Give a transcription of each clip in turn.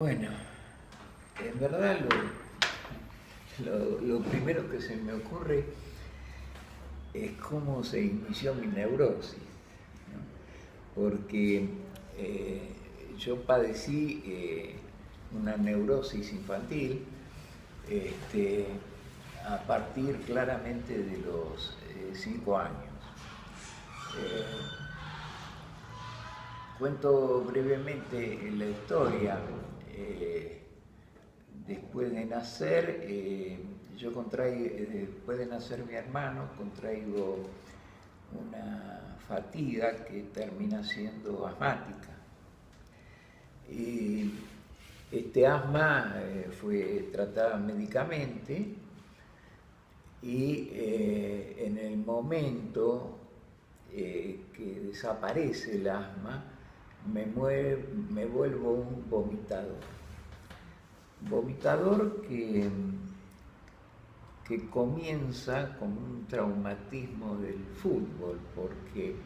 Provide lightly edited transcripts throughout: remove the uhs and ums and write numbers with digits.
Bueno, en verdad lo primero que se me ocurre es cómo se inició mi neurosis, ¿no? Porque yo padecí una neurosis infantil a partir claramente de los 5 años. Eh, Cuento brevemente la historia. Después de nacer, después de nacer mi hermano, contraigo una fatiga que termina siendo asmática. Y este asma fue tratada médicamente y en el momento que desaparece el asma, me vuelvo un vomitador. Vomitador que comienza con un traumatismo del fútbol, porque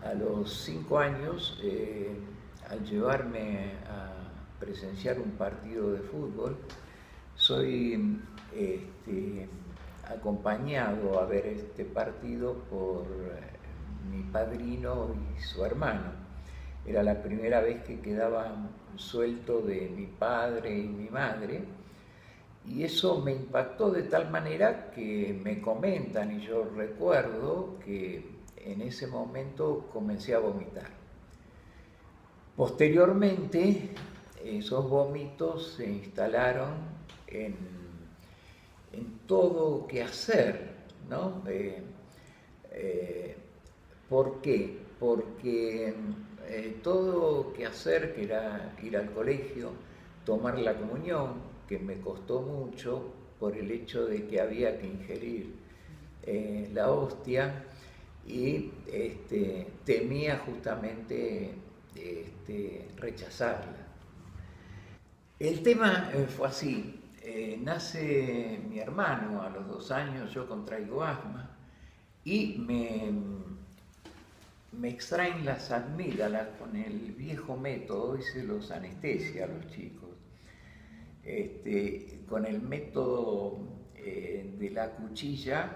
a los 5 años, al llevarme a presenciar un partido de fútbol, soy acompañado a ver este partido por mi padrino y su hermano. Era la primera vez que quedaba suelto de mi padre y mi madre, y eso me impactó de tal manera que me comentan, y yo recuerdo que en ese momento comencé a vomitar. Posteriormente, esos vómitos se instalaron en todo quehacer, ¿no? ¿Por qué? Porque todo quehacer, que era ir al colegio, tomar la comunión, que me costó mucho por el hecho de que había que ingerir la hostia, y temía justamente rechazarla. El tema fue así. Nace mi hermano a los 2 años, yo contraigo asma y me extraen las amígdalas con el viejo método. Hoy se los anestesia a los chicos, con el método de la cuchilla,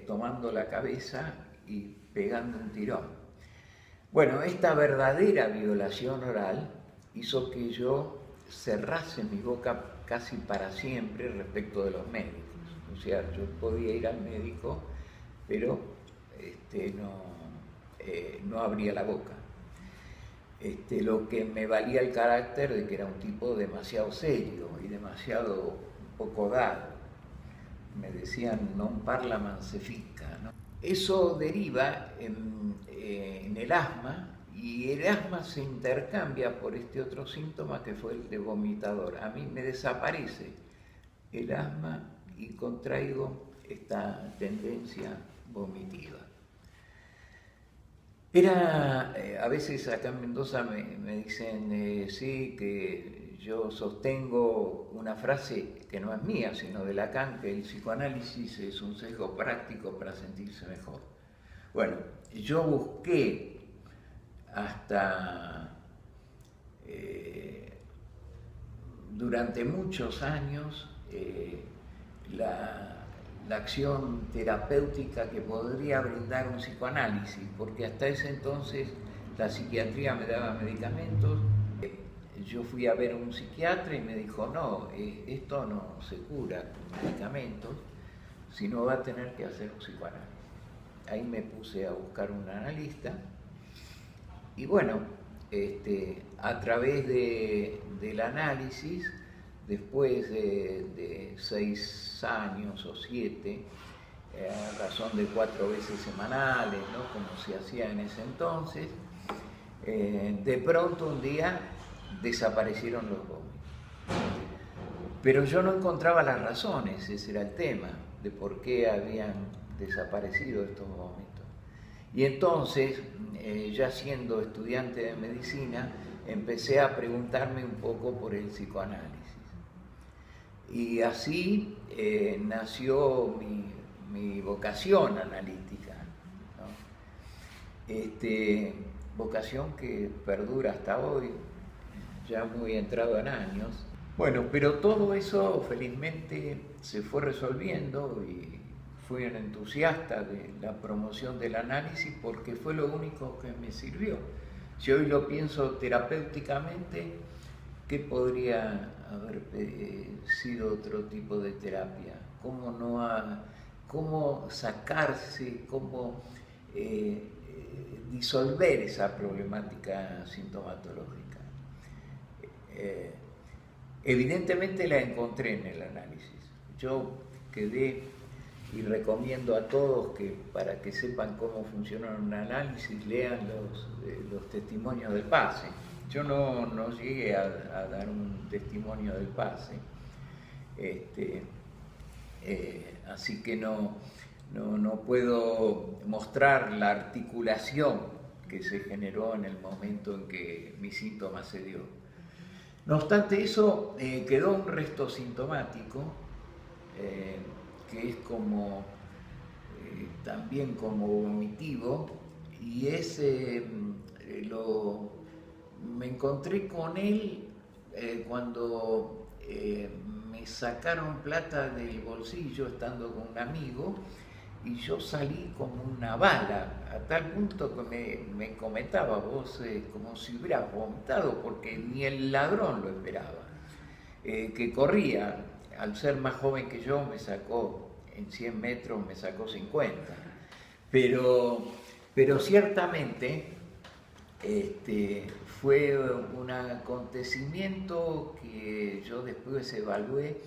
tomando la cabeza y pegando un tirón. Bueno, esta verdadera violación oral hizo que yo cerrase mi boca casi para siempre respecto de los médicos. O sea, yo podía ir al médico, pero no abría la boca. Lo que me valía el carácter de que era un tipo demasiado serio y demasiado poco dado. Me decían non parla man se ficca, ¿no? Eso deriva en el asma, y el asma se intercambia por este otro síntoma que fue el de vomitador. A mí me desaparece el asma y contraigo esta tendencia vomitiva. A veces acá en Mendoza me dicen, sí, que yo sostengo una frase que no es mía, sino de Lacan, que el psicoanálisis es un sesgo práctico para sentirse mejor. Bueno, yo busqué hasta durante muchos años la acción terapéutica que podría brindar un psicoanálisis, porque hasta ese entonces la psiquiatría me daba medicamentos. Yo fui a ver a un psiquiatra y me dijo, no, esto no se cura con medicamentos, sino va a tener que hacer un psicoanálisis. Ahí me puse a buscar un analista y bueno, a través del análisis, después de 6 años o 7, a razón de 4 veces semanales, ¿no?, como se hacía en ese entonces, de pronto un día desaparecieron los vómitos. Pero yo no encontraba las razones, ese era el tema, de por qué habían desaparecido estos vómitos. Y entonces, ya siendo estudiante de medicina, empecé a preguntarme un poco por el psicoanálisis. Y así nació mi vocación analítica, ¿no? Vocación que perdura hasta hoy. ya muy entrado en años. Bueno, pero todo eso felizmente se fue resolviendo y fui un entusiasta de la promoción del análisis porque fue lo único que me sirvió. Si hoy lo pienso terapéuticamente, ¿qué podría haber sido otro tipo de terapia? ¿Cómo sacarse, cómo disolver esa problemática sintomatológica? Evidentemente la encontré en el análisis. Yo quedé, y recomiendo a todos que para que sepan cómo funciona un análisis, lean los testimonios del PASE. Yo no llegué a dar un testimonio del PASE, así que no puedo mostrar la articulación que se generó en el momento en que mi síntoma se dio. No obstante eso, quedó un resto sintomático que es como también como vomitivo, y me encontré con él cuando me sacaron plata del bolsillo estando con un amigo y yo salí como una bala, a tal punto que me comentaba vos como si hubieras vomitado, porque ni el ladrón lo esperaba, que corría. Al ser más joven que yo me sacó, en 100 metros me sacó 50, pero ciertamente fue un acontecimiento que yo después evalué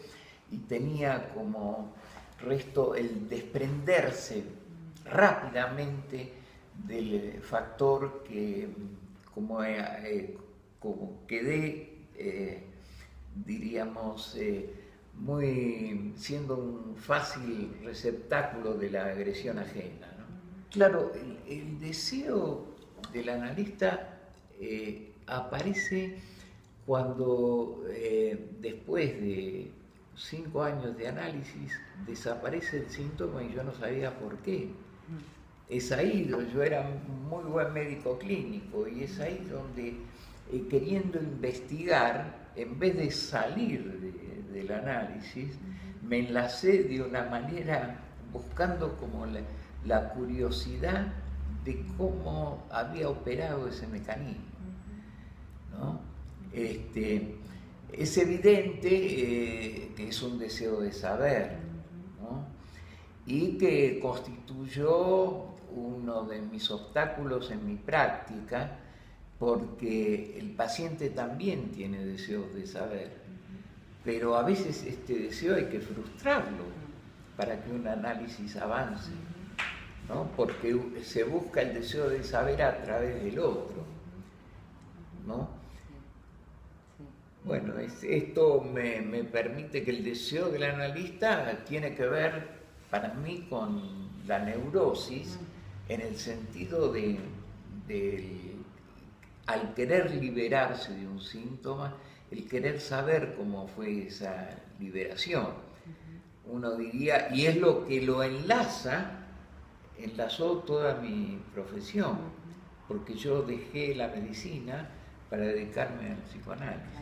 y tenía como resto el desprenderse rápidamente del factor que como quedé, diríamos, siendo un fácil receptáculo de la agresión ajena, ¿no? Claro, el deseo del analista aparece cuando después de 5 años de análisis desaparece el síntoma y yo no sabía por qué. Es ahí donde yo era un muy buen médico clínico y es ahí donde queriendo investigar, en vez de salir del análisis, me enlacé de una manera buscando como la curiosidad de cómo había operado ese mecanismo, ¿no? Es evidente que es un deseo de saber, ¿no? Y que constituyó uno de mis obstáculos en mi práctica, porque el paciente también tiene deseos de saber, pero a veces este deseo hay que frustrarlo para que un análisis avance, ¿no? Porque se busca el deseo de saber a través del otro, ¿no? Bueno, esto me permite que el deseo del analista tiene que ver para mí con la neurosis, en el sentido de al querer liberarse de un síntoma, el querer saber cómo fue esa liberación. Uno diría, y es lo que lo enlazó toda mi profesión, porque yo dejé la medicina para dedicarme al psicoanálisis.